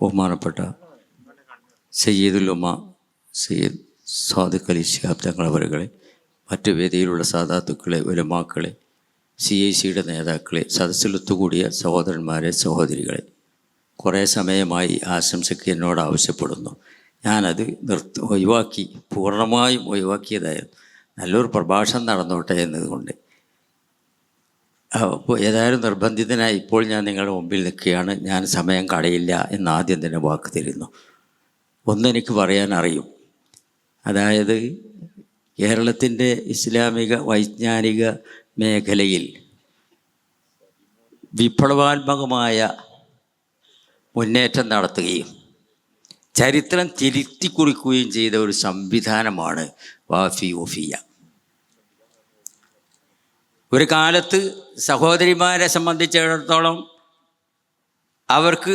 ബഹുമാനപ്പെട്ട സയ്യിദുൽ ഉമ്മ സയ്യിദ് സാദിഖ് അലി ശിഹാബ് തങ്ങളവരുകളെ, മറ്റു വേദിയിലുള്ള സാദാത്തുക്കളെ, ഉലമാക്കളെ, CICയുടെ നേതാക്കളെ, സദസ്സിലൊത്തുകൂടിയ സഹോദരന്മാരെ, സഹോദരികളെ, കുറേ സമയമായി ആശംസയ്ക്ക് എന്നോട് ആവശ്യപ്പെടുന്നു. ഞാനത് പൂർണ്ണമായും ഒഴിവാക്കിയതായിരുന്നു. നല്ലൊരു പ്രഭാഷണം നടന്നോട്ടെ എന്നതുകൊണ്ട്. അപ്പോൾ ഏതായാലും നിർബന്ധിതനായി ഇപ്പോൾ ഞാൻ നിങ്ങളുടെ മുമ്പിൽ നിൽക്കുകയാണ്. ഞാൻ സമയം കളയില്ല എന്ന് ആദ്യം തന്നെ വാക്ക് തരുന്നു. ഒന്നെനിക്ക് പറയാൻ അറിയും, അതായത് കേരളത്തിൻ്റെ ഇസ്ലാമിക വൈജ്ഞാനിക മേഖലയിൽ വിപ്ലവാത്മകമായ മുന്നേറ്റം നടത്തുകയും ചരിത്രം തിരുത്തിക്കുറിക്കുകയും ചെയ്ത ഒരു സംവിധാനമാണ് വാഫി വഫിയ. ഒരു കാലത്ത് സഹോദരിമാരെ സംബന്ധിച്ചിടത്തോളം അവർക്ക്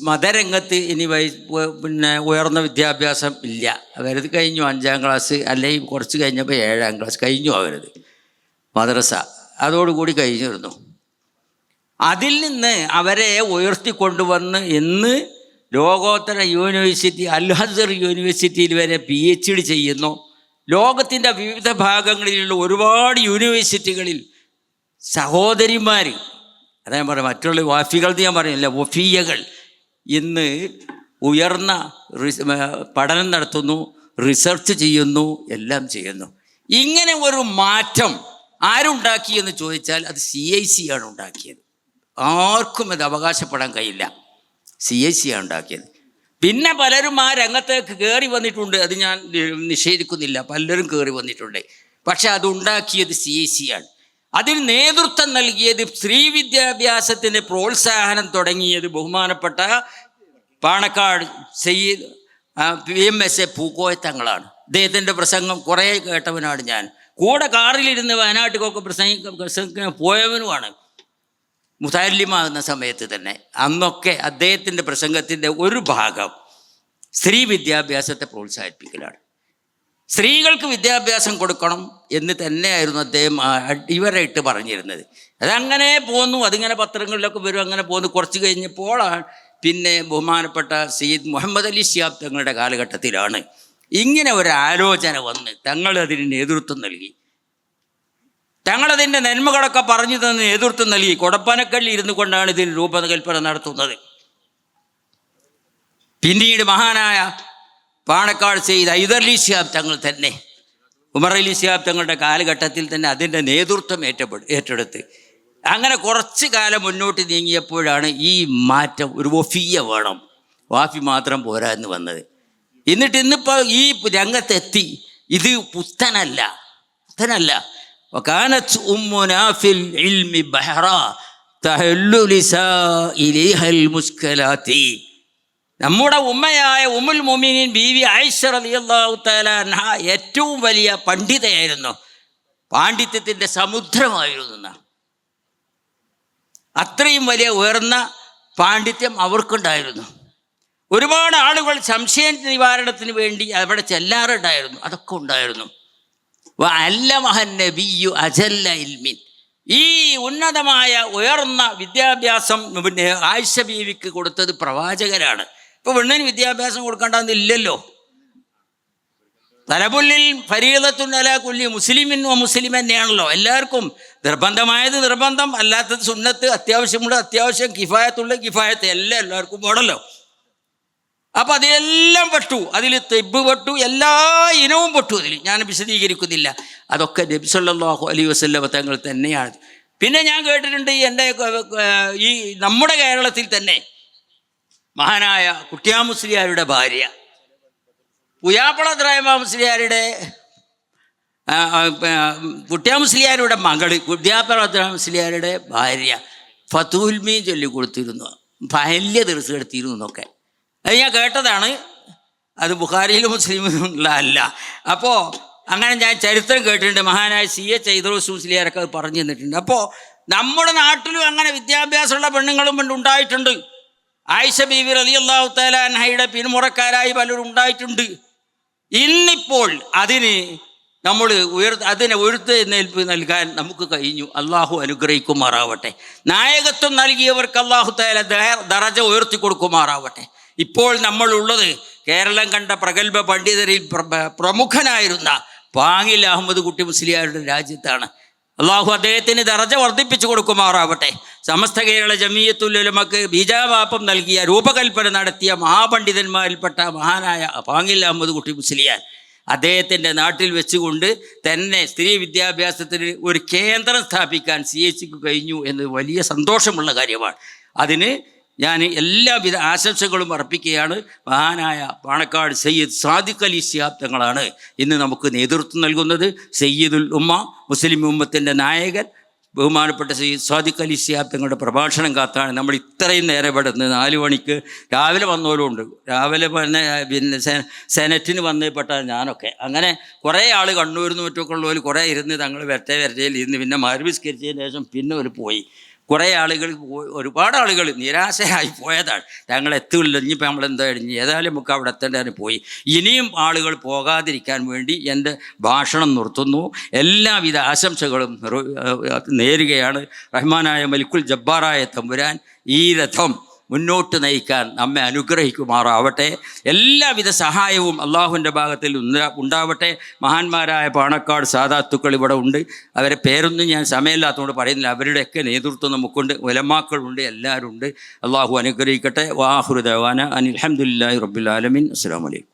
മതരംഗത്ത് ഇനി ഉയർന്ന വിദ്യാഭ്യാസം ഇല്ല. അവരത് കഴിഞ്ഞു 5ാം ക്ലാസ്, അല്ലെങ്കിൽ കുറച്ച് കഴിഞ്ഞപ്പോൾ 7ാം ക്ലാസ് കഴിഞ്ഞു. അവരത് മദ്രസ അതോടുകൂടി കഴിഞ്ഞിരുന്നു. അതിൽ നിന്ന് അവരെ ഉയർത്തിക്കൊണ്ടുവന്ന് ഇന്ന് ലോകോത്തര യൂണിവേഴ്സിറ്റി അൽ-അസ്ഹർ യൂണിവേഴ്സിറ്റിയിൽ വരെ PhD ചെയ്യുന്നു. ലോകത്തിൻ്റെ വിവിധ ഭാഗങ്ങളിലുള്ള ഒരുപാട് യൂണിവേഴ്സിറ്റികളിൽ സഹോദരിമാർ, അതാ ഞാൻ പറയാം, മറ്റുള്ള വാഫികൾ ഞാൻ പറയുന്നില്ല, വഫിയകൾ ഇന്ന് ഉയർന്ന പഠനം നടത്തുന്നു, റിസർച്ച് ചെയ്യുന്നു, എല്ലാം ചെയ്യുന്നു. ഇങ്ങനെ ഒരു മാറ്റം ആരുണ്ടാക്കിയെന്ന് ചോദിച്ചാൽ അത് CIC ആണ് ഉണ്ടാക്കിയത്. ആർക്കും അത് അവകാശപ്പെടാൻ കഴിയില്ല. CIC ആണ് ഉണ്ടാക്കിയത്. പിന്നെ പലരും ആ രംഗത്തേക്ക് കയറി വന്നിട്ടുണ്ട്, അത് ഞാൻ നിഷേധിക്കുന്നില്ല, പലരും കയറി വന്നിട്ടുണ്ട്. പക്ഷെ അതുണ്ടാക്കിയത് CIC ആണ്. അതിന് നേതൃത്വം നൽകിയത്, സ്ത്രീ വിദ്യാഭ്യാസത്തിന് പ്രോത്സാഹനം തുടങ്ങിയത് ബഹുമാനപ്പെട്ട പാണക്കാട് സയ്യിദ് PMSA പൂക്കോയ തങ്ങളാണ്. അദ്ദേഹത്തിൻ്റെ പ്രസംഗം കുറേ കേട്ടവനാണ് ഞാൻ. കൂടെ കാറിലിരുന്ന് വയനാട്ടിലൊക്കെ പ്രസംഗിക്കാൻ പോയവനുമാണ് മുതാലിമാകുന്ന സമയത്ത് തന്നെ. അന്നൊക്കെ അദ്ദേഹത്തിൻ്റെ പ്രസംഗത്തിൻ്റെ ഒരു ഭാഗം സ്ത്രീ വിദ്യാഭ്യാസത്തെ പ്രോത്സാഹിപ്പിക്കലാണ്. സ്ത്രീകൾക്ക് വിദ്യാഭ്യാസം കൊടുക്കണം എന്ന് തന്നെയായിരുന്നു അദ്ദേഹം ഇവരായിട്ട് പറഞ്ഞിരുന്നത്. അതങ്ങനെ പോന്നു, അതിങ്ങനെ പത്രങ്ങളിലൊക്കെ വരും, അങ്ങനെ പോന്നു. കുറച്ച് കഴിഞ്ഞപ്പോഴാണ് പിന്നെ ബഹുമാനപ്പെട്ട സയ്യിദ് മുഹമ്മദ് അലി ശിഹാബ് തങ്ങളുടെ കാലഘട്ടത്തിലാണ് ഇങ്ങനെ ഒരു ആലോചന വന്ന് തങ്ങൾ അതിന് നേതൃത്വം നൽകി. തങ്ങളതിൻ്റെ നന്മകളൊക്കെ പറഞ്ഞു തന്ന് നേതൃത്വം നൽകി. കൊടപ്പനക്കല്ലിൽ ഇരുന്നു കൊണ്ടാണ് ഇതിന് രൂപകൽപ്പന നടത്തുന്നത്. പിന്നീട് മഹാനായ പാണക്കാട് സയ്യിദ് ഹൈദർ അലി ശിഹാബ് തങ്ങൾ തന്നെ, ഉമർ അലി ശിഹാബ് തങ്ങളുടെ കാലഘട്ടത്തിൽ തന്നെ അതിൻ്റെ നേതൃത്വം ഏറ്റെടുത്ത് അങ്ങനെ കുറച്ച് കാലം മുന്നോട്ട് നീങ്ങിയപ്പോഴാണ് ഈ മാറ്റം, ഒരു വഫിയ വേണം, വാഫി മാത്രം പോരാ എന്ന് വന്നത്. എന്നിട്ട് ഇന്നിപ്പോൾ ഈ രംഗത്തെത്തി. ഇത് പുത്തനല്ല. وكانت أمنا في العلم بحرا تحل لسائلها المشكلات. നമ്മുടെ ഉമ്മയായ ഉമ്മുൽ മുഅ്മിനീൻ ബീവി ആയിഷ റളിയല്ലാഹു തആല അൻഹ ഏറ്റവും വലിയ പണ്ഡിതയായിരുന്നു, പാണ്ഡിത്യത്തിൻ്റെ സമുദ്രമായിരുന്നു. അത്രയും വലിയ ഉയർന്ന പാണ്ഡിത്യം അവർക്കുണ്ടായിരുന്നു. ഒരുപാട് ആളുകൾ സംശയ നിവാരണത്തിന് വേണ്ടി അവിടെ ചെല്ലാറുണ്ടായിരുന്നു. അതൊക്കെ ഉണ്ടായിരുന്നു. ഈ ഉന്നതമായ ഉയർന്ന വിദ്യാഭ്യാസം പിന്നെ ആയിഷ ബീവിക്ക് കൊടുത്തത് പ്രവാചകരാണ്. ഇപ്പോൾ പെണ്ണിന് വിദ്യാഭ്യാസം കൊടുക്കേണ്ടതില്ലല്ലോ. തലബുല്ലിൽ ഫരീദത്തുൻ അലാ കുല്ലി മുസ്ലിമിൻ വ മുസ്ലിം തന്നെയാണല്ലോ. എല്ലാവർക്കും നിർബന്ധമായത് നിർബന്ധം, അല്ലാത്തത് സുന്നത്ത്, അത്യാവശ്യമുള്ള അത്യാവശ്യം, കിഫായത്തുള്ള കിഫായത്ത്, എല്ലാവർക്കും വേണമല്ലോ. അപ്പം അതിലെല്ലാം പെട്ടു. അതിൽ തെബ് പെട്ടു, എല്ലാ ഇനവും പെട്ടു. അതിൽ ഞാൻ വിശദീകരിക്കുന്നില്ല. അതൊക്കെ നബി സല്ലല്ലാഹു അലൈഹി വസല്ലം തങ്ങൾ തന്നെയാണ്. പിന്നെ ഞാൻ കേട്ടിട്ടുണ്ട്, എൻ്റെ ഈ നമ്മുടെ കേരളത്തിൽ തന്നെ മഹാനായ കുട്ടിയാ മുസ്ലിയാരുടെ ഭാര്യ, പുയാപ്പള ദ്രായമ മുസ്ലിയാരുടെ കുട്ടിയാ മുസ്ലിയാരുടെ മകള്, പുയാപ്പള ദ്രായമ മുസ്ലിയാരുടെ ഭാര്യ ഫതുൽമീൻ ചൊല്ലി കൊടുത്തിരുന്നു, വലിയ ദിവസം എടുത്തിരുന്നു എന്നൊക്കെ അത് ഞാൻ കേട്ടതാണ്. അത് ബുഖാരിയിലും മുസ്ലിമിലുള്ള അല്ല. അപ്പോൾ അങ്ങനെ ഞാൻ ചരിത്രം കേട്ടിട്ടുണ്ട്. മഹാനായ CH ഹൈദറൂസ് മുസ്ലിയാരൊക്കെ അത് പറഞ്ഞു തന്നിട്ടുണ്ട്. അപ്പോൾ നമ്മുടെ നാട്ടിലും അങ്ങനെ വിദ്യാഭ്യാസമുള്ള പെണ്ണുങ്ങളും ഉണ്ടായിട്ടുണ്ട്. ആയിഷ ബീവി റളിയല്ലാഹു തആല അൻഹയുടെ പിന്മുറക്കാരായി പലരും ഉണ്ടായിട്ടുണ്ട്. ഇന്നിപ്പോൾ അതിന് നമ്മൾ അതിനെ ഉയർത്തെഴുന്നേൽപ്പ് നൽകാൻ നമുക്ക് കഴിഞ്ഞു. അള്ളാഹു അനുഗ്രഹിക്കുമാറാവട്ടെ. നായകത്വം നൽകിയവർക്ക് അള്ളാഹു തആല ദറജ ഉയർത്തി കൊടുക്കുമാറാവട്ടെ. ഇപ്പോൾ നമ്മളുള്ളത് കേരളം കണ്ട പ്രഗത്ഭ പണ്ഡിതരിൽ പ്രമുഖനായിരുന്ന പാങ്ങിൽ അഹമ്മദ് കുട്ടി മുസ്ലിയാരുടെ രാജ്യത്താണ്. അള്ളാഹു അദ്ദേഹത്തിന് ദറജ വർദ്ധിപ്പിച്ചു കൊടുക്കുമാറാവട്ടെ. സമസ്ത കേരള ജമീയത്തുൽ ഉലമക്ക് ബീജാവാപം നൽകിയ രൂപകൽപ്പന നടത്തിയ മഹാപണ്ഡിതന്മാരിൽപ്പെട്ട മഹാനായ പാങ്ങിൽ അഹമ്മദ് കുട്ടി മുസ്ലിയാർ അദ്ദേഹത്തിൻ്റെ നാട്ടിൽ വെച്ചുകൊണ്ട് തന്നെ സ്ത്രീ വിദ്യാഭ്യാസത്തിന് ഒരു കേന്ദ്രം സ്ഥാപിക്കാൻ CHക്ക് കഴിഞ്ഞു എന്ന് വലിയ സന്തോഷമുള്ള കാര്യമാണ്. അതിന് ഞാൻ എല്ലാവിധ ആശംസകളും അർപ്പിക്കുകയാണ്. മഹാനായ പാണക്കാട് സയ്യിദ് സാദിഖ് അലി ശിഹാബ് തങ്ങളാണ് ഇന്ന് നമുക്ക് നേതൃത്വം നൽകുന്നത്. സയ്യിദുൽ ഉമ്മ, മുസ്ലിം ഉമ്മത്തിൻ്റെ നായകൻ, ബഹുമാനപ്പെട്ട സയ്യിദ് സാദിഖ് അലി ശിഹാബ് തങ്ങളുടെ പ്രഭാഷണം കാത്താണ് നമ്മൾ ഇത്രയും നേരം പെടുന്നത്. 4 മണിക്ക് രാവിലെ വന്നവരും ഉണ്ട്. രാവിലെ പിന്നെ സെനറ്റിന് വന്നപ്പെട്ട ഞാനൊക്കെ അങ്ങനെ കുറേ ആൾ കണ്ണൂരിൽ നിന്ന് മറ്റൊക്കെ ഉള്ളവർ കുറേ ഇരുന്ന് തങ്ങൾ വരട്ടയിൽ ഇരുന്ന് പിന്നെ മരുവിസ്കരിച്ചതിന് ശേഷം പിന്നെ അവർ പോയി. കുറേ ആളുകൾ, ഒരുപാട് ആളുകൾ നിരാശരായി പോയതാണ്. ഞങ്ങൾ എത്തില്ല, ഇനിയിപ്പോൾ നമ്മളെന്താ കഴിഞ്ഞ് ഏതായാലും നമുക്ക് അവിടെ എത്തേണ്ടതിന് പോയി. ഇനിയും ആളുകൾ പോകാതിരിക്കാൻ വേണ്ടി എൻ്റെ ഭാഷണം നിർത്തുന്നു. എല്ലാവിധ ആശംസകളും നേരുകയാണ്. റഹ്മാനായ മലിക്കുൽ ജബ്ബാറായ തമ്പുരാൻ ഈ രഥം മുന്നോട്ട് നയിക്കാൻ നമ്മെ അനുഗ്രഹിക്കുമാറാവട്ടെ. എല്ലാവിധ സഹായവും അള്ളാഹുവിൻ്റെ ഭാഗത്തിൽ ഉണ്ടാവട്ടെ. മഹാന്മാരായ പാണക്കാട് സാദാത്തുക്കൾ ഇവിടെ ഉണ്ട്. അവരെ പേരൊന്നും ഞാൻ സമയമില്ലാത്തതുകൊണ്ട് പറയുന്നില്ല. അവരുടെയൊക്കെ നേതൃത്വം നമുക്കുണ്ട്, ഉലമാക്കളുണ്ട്, എല്ലാവരും ഉണ്ട്. അള്ളാഹു അനുഗ്രഹിക്കട്ടെ. വാഹിറു ദഅ്വാനാ അനിൽ ഹംദുലില്ലാഹി റബ്ബിൽ ആലമീൻ. അസ്സലാമു അലൈക്കും.